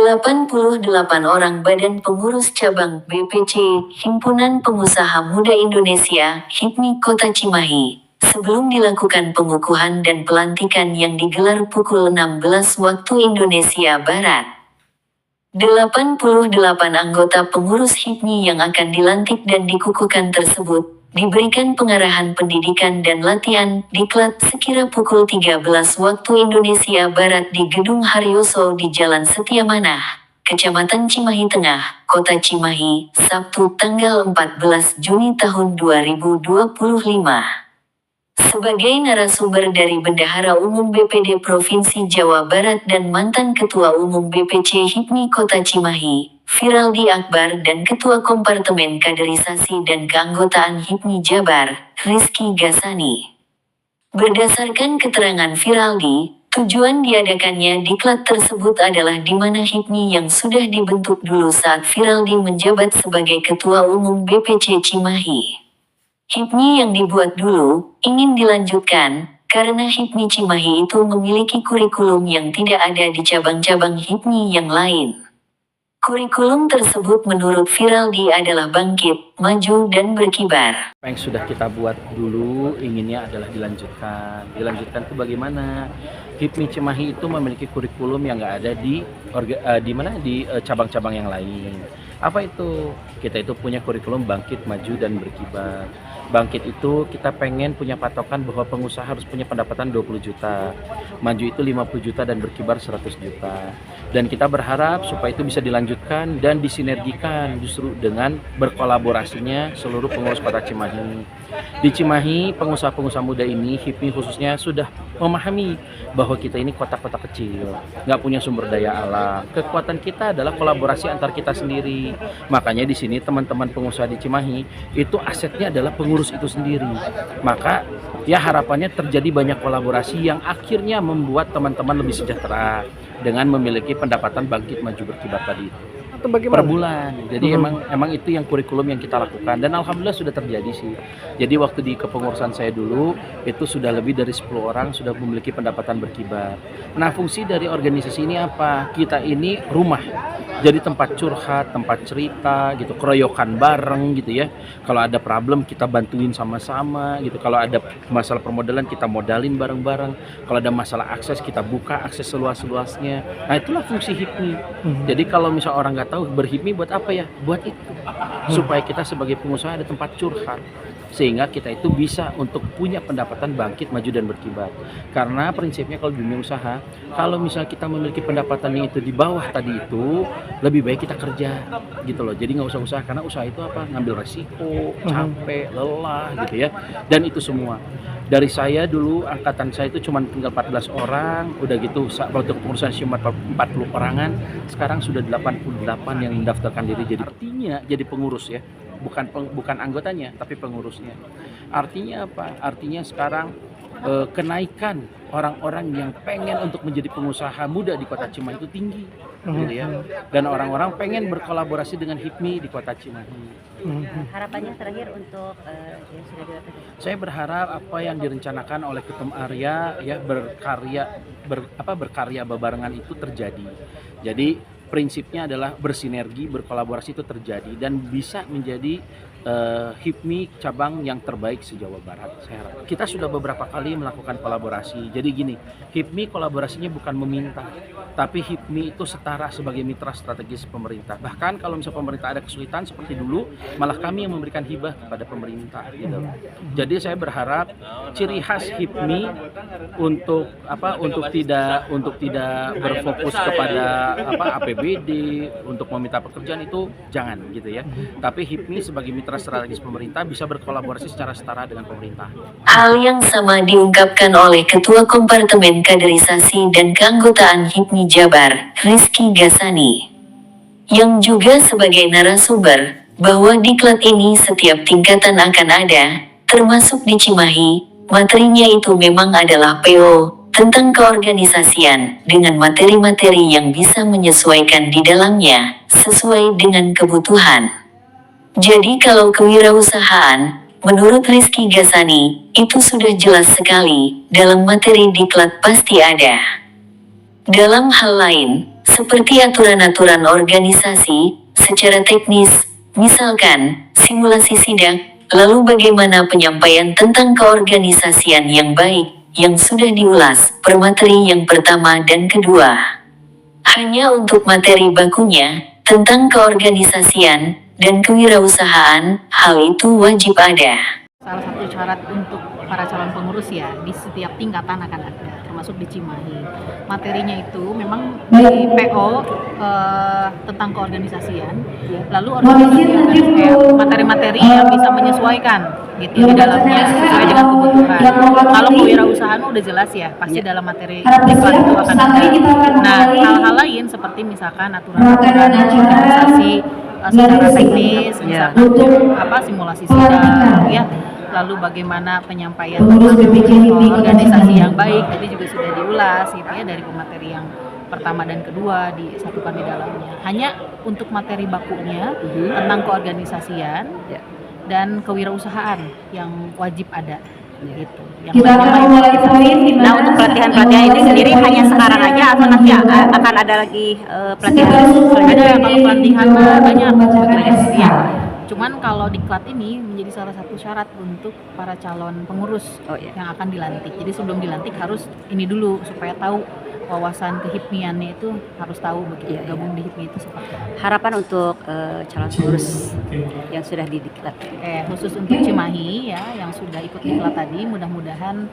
88 orang Badan Pengurus Cabang BPC, Himpunan Pengusaha Muda Indonesia, HIPMI Kota Cimahi, sebelum dilakukan pengukuhan dan pelantikan yang digelar pukul 16 waktu Indonesia Barat. 88 anggota pengurus HIPMI yang akan dilantik dan dikukuhkan tersebut diberikan pengarahan pendidikan dan latihan diklat sekira pukul 13 waktu Indonesia Barat di Gedung Haryoso di Jalan Setiamanah, Kecamatan Cimahi Tengah, Kota Cimahi, Sabtu tanggal 14 Juni tahun 2025. Sebagai narasumber dari Bendahara Umum BPD Provinsi Jawa Barat dan mantan Ketua Umum BPC HIPMI Kota Cimahi, Firaldi Akbar dan Ketua Kompartemen Kaderisasi dan Keanggotaan HIPMI Jabar, Rizky Gasani. Berdasarkan keterangan Firaldi, tujuan diadakannya diklat tersebut adalah di mana HIPMI yang sudah dibentuk dulu saat Firaldi menjabat sebagai Ketua Umum BPC Cimahi. HIPMI yang dibuat dulu, ingin dilanjutkan, karena HIPMI Cimahi itu memiliki kurikulum yang tidak ada di cabang-cabang HIPMI yang lain. Kurikulum tersebut menurut Firaldi adalah bangkit, maju dan berkibar. Apa yang sudah kita buat dulu inginnya adalah dilanjutkan. Dilanjutkan itu bagaimana? HIPMI Cimahi itu memiliki kurikulum yang nggak ada di cabang-cabang yang lain. Apa itu? Kita itu punya kurikulum bangkit, maju dan berkibar. Bangkit itu kita pengen punya patokan bahwa pengusaha harus punya pendapatan 20 juta. Maju itu 50 juta dan berkibar 100 juta. Dan kita berharap supaya itu bisa dilanjutkan dan disinergikan justru dengan berkolaborasinya seluruh pengurus Kota Cimahi. Di Cimahi, pengusaha-pengusaha muda ini, HIPMI khususnya sudah memahami bahwa kita ini kota-kota kecil, nggak punya sumber daya alam. Kekuatan kita adalah kolaborasi antar kita sendiri. Makanya di sini teman-teman pengusaha di Cimahi itu asetnya adalah pengurus itu sendiri. Maka ya harapannya terjadi banyak kolaborasi yang akhirnya membuat teman-teman lebih sejahtera dengan memiliki pendapatan bangkit maju berkibar tadi itu. Per bulan. Jadi emang itu yang kurikulum yang kita lakukan dan alhamdulillah sudah terjadi sih. Jadi waktu di kepengurusan saya dulu itu sudah lebih dari 10 orang sudah memiliki pendapatan berkibar. Nah, fungsi dari organisasi ini apa? Kita ini rumah. Jadi tempat curhat, tempat cerita gitu, keroyokan bareng gitu ya. Kalau ada problem kita bantuin sama-sama gitu. Kalau ada masalah permodalan kita modalin bareng-bareng. Kalau ada masalah akses kita buka akses seluas-luasnya. Nah, itulah fungsi HIPMI. Jadi kalau misal orang nggak tahu berHIPMI buat apa ya? Buat itu. Supaya kita sebagai pengusaha ada tempat curhat. Sehingga kita itu bisa untuk punya pendapatan bangkit, maju dan berkibar. Karena prinsipnya kalau dunia usaha, kalau misalnya kita memiliki pendapatan yang itu di bawah tadi itu, lebih baik kita kerja gitu loh. Jadi nggak usah usaha karena usaha itu apa? Ngambil resiko, capek, lelah gitu ya. Dan itu semua. Dari saya dulu angkatan saya itu cuma tinggal 14 orang, udah gitu waktu kepengurusan cuma 40 orangan, sekarang sudah 88 yang mendaftarkan diri jadi artinya jadi pengurus ya. Bukan anggotanya tapi pengurusnya. Artinya apa? Artinya sekarang kenaikan orang-orang yang pengen untuk menjadi pengusaha muda di Kota Cimahi itu tinggi gitu ya. Dan orang-orang pengen berkolaborasi dengan HIPMI di Kota Cimahi. Harapannya terakhir untuk yang sudah dilakukan. Saya berharap apa yang direncanakan oleh Ketum Arya ya berkarya bebarengan itu terjadi. Jadi prinsipnya adalah bersinergi, berkolaborasi itu terjadi dan bisa menjadi HIPMI cabang yang terbaik se-Jawa Barat. Saya harap. Kita sudah beberapa kali melakukan kolaborasi. Jadi gini, HIPMI kolaborasinya bukan meminta, tapi HIPMI itu setara sebagai mitra strategis pemerintah. Bahkan kalau misalnya pemerintah ada kesulitan seperti dulu, malah kami yang memberikan hibah kepada pemerintah. Gitu. Jadi saya berharap ciri khas HIPMI untuk tidak berfokus kepada APBD untuk meminta pekerjaan itu jangan gitu ya. Tapi HIPMI sebagai mitra strategis pemerintah bisa berkolaborasi secara setara dengan pemerintah. Hal yang sama diungkapkan oleh Ketua Kompartemen Kaderisasi dan Keanggotaan HIPMI Jabar, Rizky Gasani, yang juga sebagai narasumber, bahwa diklat ini setiap tingkatan akan ada, termasuk di Cimahi. Materinya itu memang adalah PO, tentang keorganisasian, dengan materi-materi yang bisa menyesuaikan di dalamnya, sesuai dengan kebutuhan. Jadi kalau kewirausahaan, menurut Rizky Gasani, itu sudah jelas sekali, dalam materi diklat pasti ada. Dalam hal lain, seperti aturan-aturan organisasi, secara teknis, misalkan, simulasi sidang, lalu bagaimana penyampaian tentang keorganisasian yang baik, yang sudah diulas, per materi yang pertama dan kedua. Hanya untuk materi bakunya, tentang keorganisasian, dan kewirausahaan, hal itu wajib ada. Salah satu syarat untuk para calon pengurus ya, di setiap tingkatan akan ada, termasuk di Cimahi. Materinya itu memang di PO tentang keorganisasian, lalu organisasi harus kayak materi-materi yang bisa menyesuaikan gitu di dalamnya sesuai dengan kebutuhan. Kalau kewirausahaan udah jelas ya, pasti dalam materi diklat itu akan ada. Nah, hal-hal lain seperti misalkan aturan-aturan organisasi secara teknis, misalkan simulasi sidang ya, lalu bagaimana penyampaian organisasi yang baik, jadi juga sudah diulas gitu ya dari pemateri yang pertama dan kedua disatukan di dalamnya. Hanya untuk materi bakunya tentang keorganisasian dan kewirausahaan yang wajib ada gitu. Yang Nah, untuk pelatihan-pelatihan ini sendiri hanya sekarang aja atau nanti akan ada lagi pelatihan? Ada, kalau pelatihan banyak ya. Cuman kalau diklat ini menjadi salah satu syarat untuk para calon pengurus yang akan dilantik. Jadi sebelum dilantik harus ini dulu supaya tahu wawasan kehipmiannya itu, harus tahu begitu gabung di HIPMI itu seperti apa. Harapan untuk calon pengurus yang sudah didiklat. Khusus untuk Cimahi ya yang sudah ikut diklat tadi, mudah-mudahan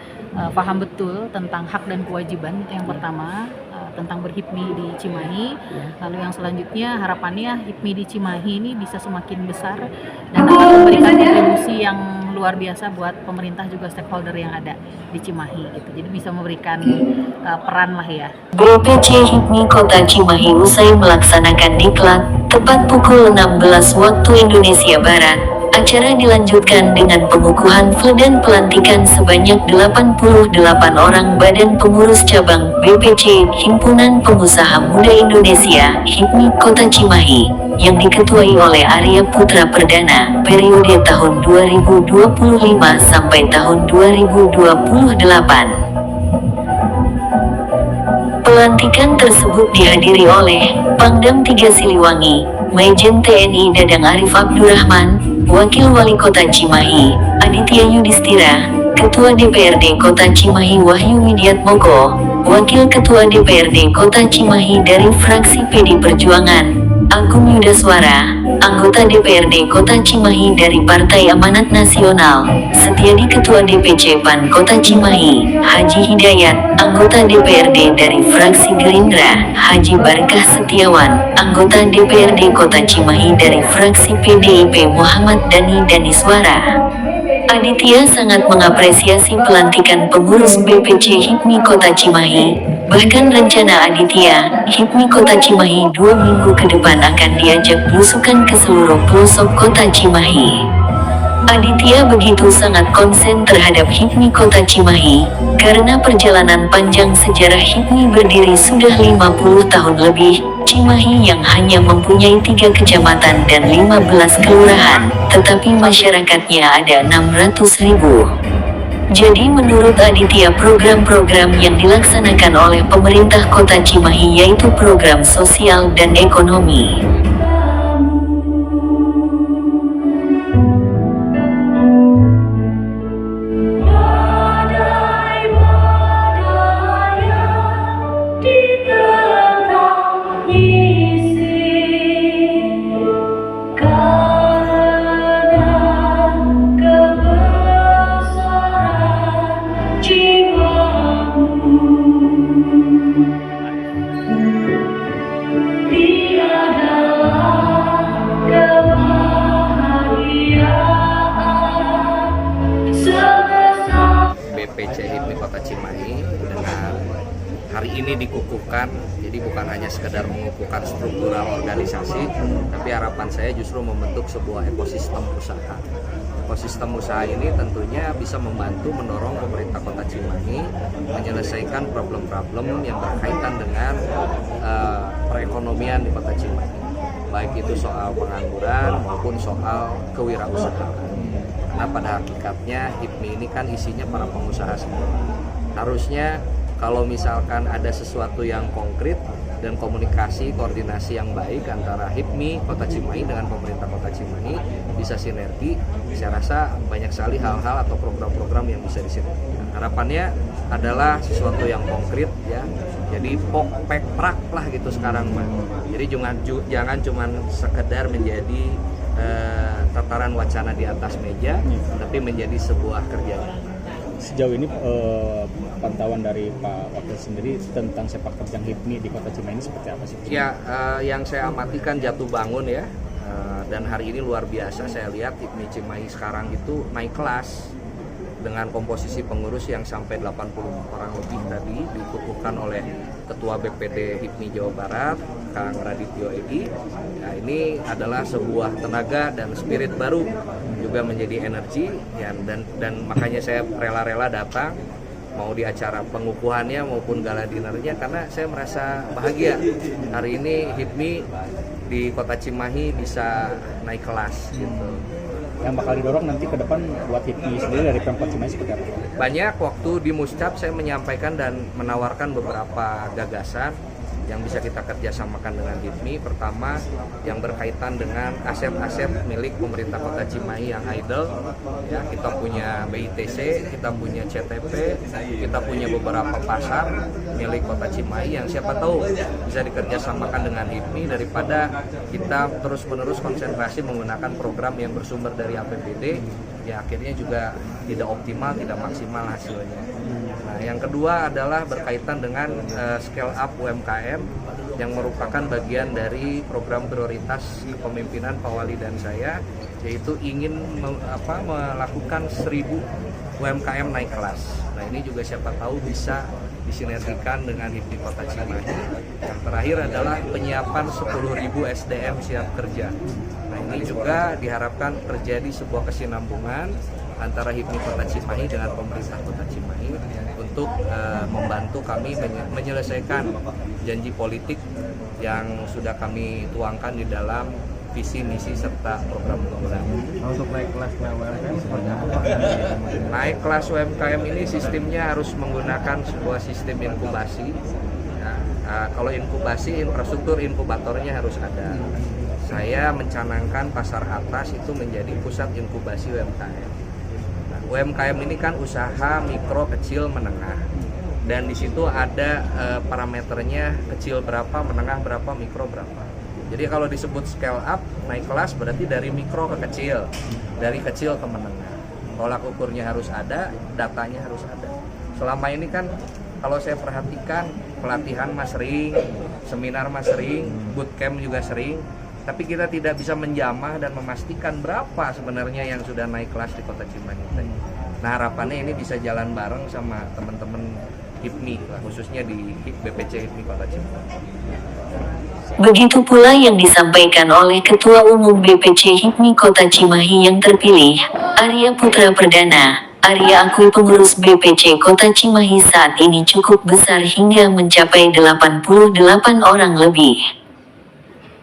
paham betul tentang hak dan kewajiban, itu yang pertama, tentang berhipmi di Cimahi. Lalu yang selanjutnya harapannya HIPMI di Cimahi ini bisa semakin besar dan dapat memberikan kontribusi yang luar biasa buat pemerintah juga stakeholder yang ada di Cimahi gitu. Jadi bisa memberikan peran lah ya. BPC HIPMI Kota Cimahi usai melaksanakan diklat, tepat pukul 16 waktu Indonesia Barat. Acara dilanjutkan dengan pengukuhan file dan pelantikan sebanyak 88 orang badan pengurus cabang BPC Himpunan Pengusaha Muda Indonesia HIPMI Kota Cimahi yang diketuai oleh Arya Putra Perdana periode tahun 2025 sampai tahun 2028. Pelantikan tersebut dihadiri oleh Pangdam 3 Siliwangi, Majen TNI Dadang Arif Abdurrahman, Wakil Wali Kota Cimahi, Aditya Yudhistira, Ketua DPRD Kota Cimahi Wahyu Widiatmoko, Wakil Ketua DPRD Kota Cimahi dari fraksi PD Perjuangan, Agung Yudaswara, anggota DPRD Kota Cimahi dari Partai Amanat Nasional, Setiadi Ketua DPC PAN Kota Cimahi, Haji Hidayat, anggota DPRD dari fraksi Gerindra, Haji Barkah Setiawan, anggota DPRD Kota Cimahi dari fraksi PDIP Muhammad Dani Daniswara. Aditya sangat mengapresiasi pelantikan pengurus BPC HIPMI Kota Cimahi. Bahkan rencana Aditya, HIPMI Kota Cimahi 2 minggu ke depan akan diajak belusukan ke seluruh pelosok Kota Cimahi. Aditya begitu sangat konsen terhadap HIPMI Kota Cimahi, karena perjalanan panjang sejarah HIPMI berdiri sudah 50 tahun lebih. Cimahi yang hanya mempunyai 3 kecamatan dan 15 kelurahan, tetapi masyarakatnya ada 600.000. Jadi menurut Aditya program-program yang dilaksanakan oleh pemerintah Kota Cimahi yaitu program sosial dan ekonomi. BPC HIPMI Kota Cimahi dengan hari ini dikukuhkan, jadi bukan hanya sekedar mengukuhkan struktural organisasi, tapi harapan saya justru membentuk sebuah ekosistem usaha. Ekosistem usaha ini tentunya bisa membantu mendorong pemerintah Kota Cimahi menyelesaikan problem-problem yang berkaitan dengan perekonomian di Kota Cimahi, baik itu soal pengangguran maupun soal kewirausahaan. Karena pada hakikatnya HIPMI ini kan isinya para pengusaha semua. Harusnya kalau misalkan ada sesuatu yang konkret, dan komunikasi koordinasi yang baik antara HIPMI Kota Cimahi dengan pemerintah Kota Cimahi bisa sinergi. Saya rasa banyak sekali hal-hal atau program-program yang bisa disinergikan. Harapannya adalah sesuatu yang konkret ya. Jadi pok pek prak lah gitu sekarang mah. Jadi jangan cuman sekedar menjadi tataran wacana di atas meja, tapi menjadi sebuah kerja. Sejauh ini pantauan dari Pak Wakil sendiri tentang sepak terjang HIPMI di Kota Cimahi ini seperti apa sih? Ya, yang saya amati kan jatuh bangun ya, dan hari ini luar biasa saya lihat HIPMI Cimahi sekarang itu naik kelas dengan komposisi pengurus yang sampai 80 orang lebih tadi dikukuhkan oleh Ketua BPD HIPMI Jawa Barat, Kang Radityo Edi. Nah, ini adalah sebuah tenaga dan spirit baru, juga menjadi energi ya, dan makanya saya rela-rela datang mau di acara pengukuhannya maupun gala dinernya karena saya merasa bahagia hari ini HIPMI di Kota Cimahi bisa naik kelas gitu. Yang bakal didorong nanti ke depan buat HIPMI sendiri dari Pemkot Cimahi seperti apa? Banyak waktu di Muscap saya menyampaikan dan menawarkan beberapa gagasan yang bisa kita kerjasamakan dengan HIPMI. Pertama, yang berkaitan dengan aset-aset milik pemerintah Kota Cimahi yang idle. Ya, kita punya BITC, kita punya CTP, kita punya beberapa pasar milik Kota Cimahi yang siapa tahu bisa dikerjasamakan dengan HIPMI daripada kita terus-menerus konsentrasi menggunakan program yang bersumber dari APBD. Ya, akhirnya juga tidak optimal, tidak maksimal hasilnya. Nah, yang kedua adalah berkaitan dengan scale up UMKM yang merupakan bagian dari program prioritas kepemimpinan Pak Wali dan saya, yaitu ingin melakukan 1000 UMKM naik kelas. Nah, ini juga siapa tahu bisa disinergikan dengan HIPMI Kota Cimahi. Yang terakhir adalah penyiapan 10.000 SDM siap kerja. Nah, ini juga diharapkan terjadi sebuah kesinambungan antara HIPMI Kota Cimahi dengan pemerintah Kota Cimahi untuk membantu kami menyelesaikan janji politik yang sudah kami tuangkan di dalam visi, misi, serta program pembangunan. Untuk naik kelas UMKM seperti apa? Naik kelas UMKM ini sistemnya harus menggunakan sebuah sistem inkubasi. Kalau inkubasi, infrastruktur inkubatornya harus ada. Saya mencanangkan pasar atas itu menjadi pusat inkubasi UMKM. Nah, UMKM ini kan usaha mikro, kecil, menengah. Dan di situ ada parameternya, kecil berapa, menengah berapa, mikro berapa. Jadi kalau disebut scale up, naik kelas berarti dari mikro ke kecil, dari kecil ke menengah. Tolak ukurnya harus ada, datanya harus ada. Selama ini kan kalau saya perhatikan pelatihan mas sering, seminar mas sering, bootcamp juga sering, tapi kita tidak bisa menjamah dan memastikan berapa sebenarnya yang sudah naik kelas di Kota Cimahi. Nah, harapannya ini bisa jalan bareng sama teman-teman HIPMI, khususnya di BPC HIPMI Kota Cimahi. Begitu pula yang disampaikan oleh Ketua Umum BPC HIPMI Kota Cimahi yang terpilih, Arya Putra Perdana. Arya akui pengurus BPC Kota Cimahi saat ini cukup besar hingga mencapai 88 orang lebih.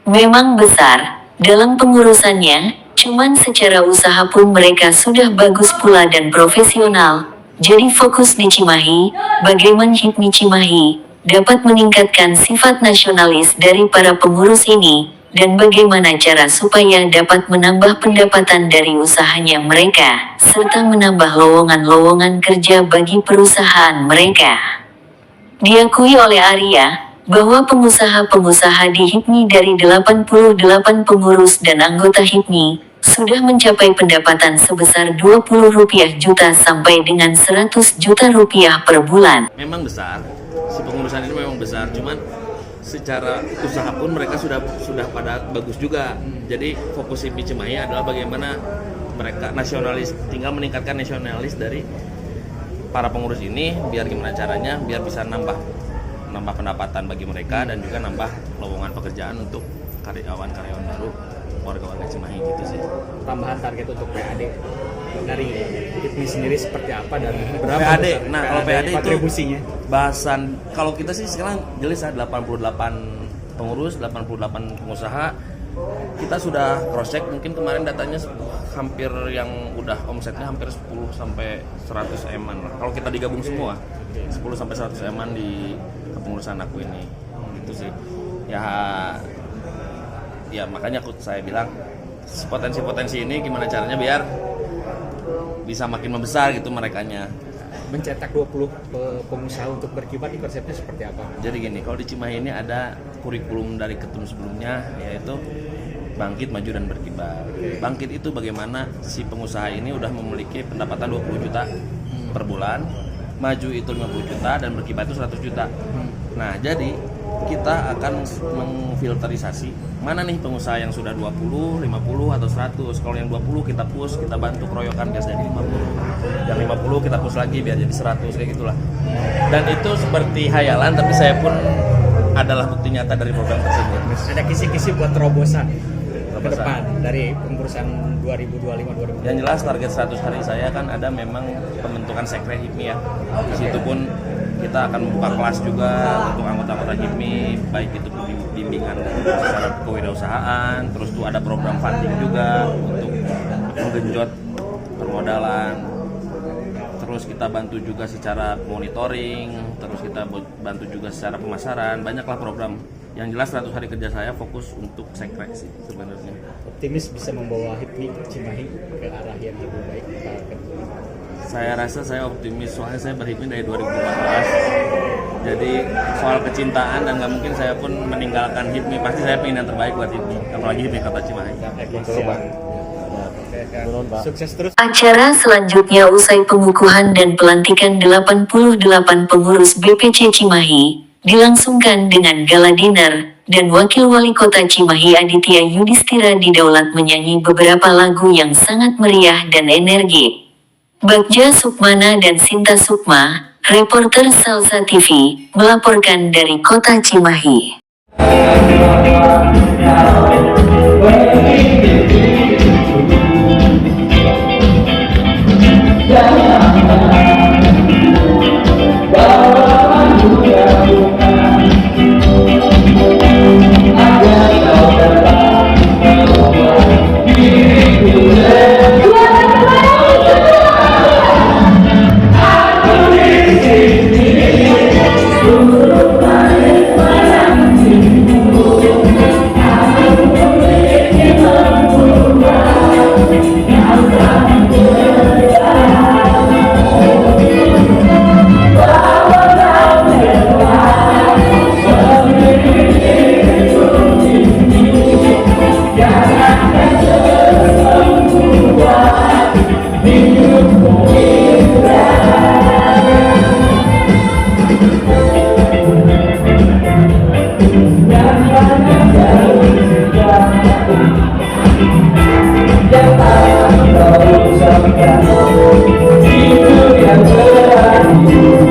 Memang besar, dalam pengurusannya, cuman secara usaha pun mereka sudah bagus pula dan profesional. Jadi fokus di Cimahi, bagaimana HIPMI Cimahi dapat meningkatkan sifat nasionalis dari para pengurus ini, dan bagaimana cara supaya dapat menambah pendapatan dari usahanya mereka, serta menambah lowongan-lowongan kerja bagi perusahaan mereka. Diakui oleh Arya, bahwa pengusaha-pengusaha di HIPMI dari 88 pengurus dan anggota HIPMI, sudah mencapai pendapatan sebesar Rp20 juta sampai dengan Rp100 juta per bulan. Memang besar, si pengurusan ini memang besar, cuman secara usaha pun mereka sudah pada bagus juga. Jadi fokus HIPMI Cimahi adalah bagaimana mereka nasionalis, tinggal meningkatkan nasionalis dari para pengurus ini, biar gimana caranya biar bisa nambah pendapatan bagi mereka dan juga nambah lowongan pekerjaan untuk karyawan-karyawan baru, warga-warga Cimahi gitu sih. Tambahan target untuk PAD dari HIPMI sendiri seperti apa dan berapa PAD? besar Nah, kalau PAD itu kontribusinya? Bahasan kalau kita sih sekarang jelas ada 88 pengurus, 88 pengusaha. Kita sudah cross check, mungkin kemarin datanya hampir yang udah omsetnya hampir 10 sampai 100 M-an lah. Kalau kita digabung semua 10 sampai 100 M-an di kepengurusan aku ini. Itu sih ya. Ya makanya saya bilang potensi-potensi ini gimana caranya biar bisa makin membesar gitu merekanya. Mencetak 20 pengusaha untuk berkibar di konsepnya seperti apa? Jadi gini, kalau di Cimahi ini ada kurikulum dari ketum sebelumnya, yaitu bangkit, maju, dan berkibar. Bangkit itu bagaimana si pengusaha ini udah memiliki pendapatan 20 juta per bulan, maju itu 50 juta, dan berkibar itu 100 juta. Nah, jadi kita akan memfilterisasi mana nih pengusaha yang sudah 20, 50, atau 100. Kalau yang 20 kita push, kita bantu keroyokan biar jadi 50. Yang 50 kita push lagi biar jadi 100, kayak gitulah. Dan itu seperti hayalan, tapi saya pun adalah bukti nyata dari program tersebut. Ada kisi-kisi buat terobosan ke depan dari pengurusan 2025-2026. Yang jelas target 100 hari saya kan ada memang pembentukan sekre HIPMI ya. Di situ pun kita akan membuka kelas juga untuk anggota-anggota HIPMI, baik itu bimbingan secara kewirausahaan, terus tuh ada program funding juga untuk menggenjot permodalan. Terus kita bantu juga secara monitoring, terus kita bantu juga secara pemasaran. Banyaklah program. Yang jelas 100 hari kerja saya fokus untuk sekre sih sebenarnya. Optimis bisa membawa HIPMI Cimahi ke arah yang lebih baik. Saya rasa saya optimis, soalnya saya berhipmi dari 2014. Jadi soal kecintaan, dan nggak mungkin saya pun meninggalkan HIPMI. Pasti saya pengen yang terbaik buat HIPMI, apalagi HIPMI Kota Cimahi. Sukses terus. Acara selanjutnya usai pengukuhan dan pelantikan 88 pengurus BPC Cimahi, dilangsungkan dengan gala dinner, dan Wakil Wali Kota Cimahi Aditya Yudhistira didaulat menyanyi beberapa lagu yang sangat meriah dan energik. Bagja Sukmana dan Sinta Sukma, reporter Salsa TV, melaporkan dari Kota Cimahi. Itu yang terakhir.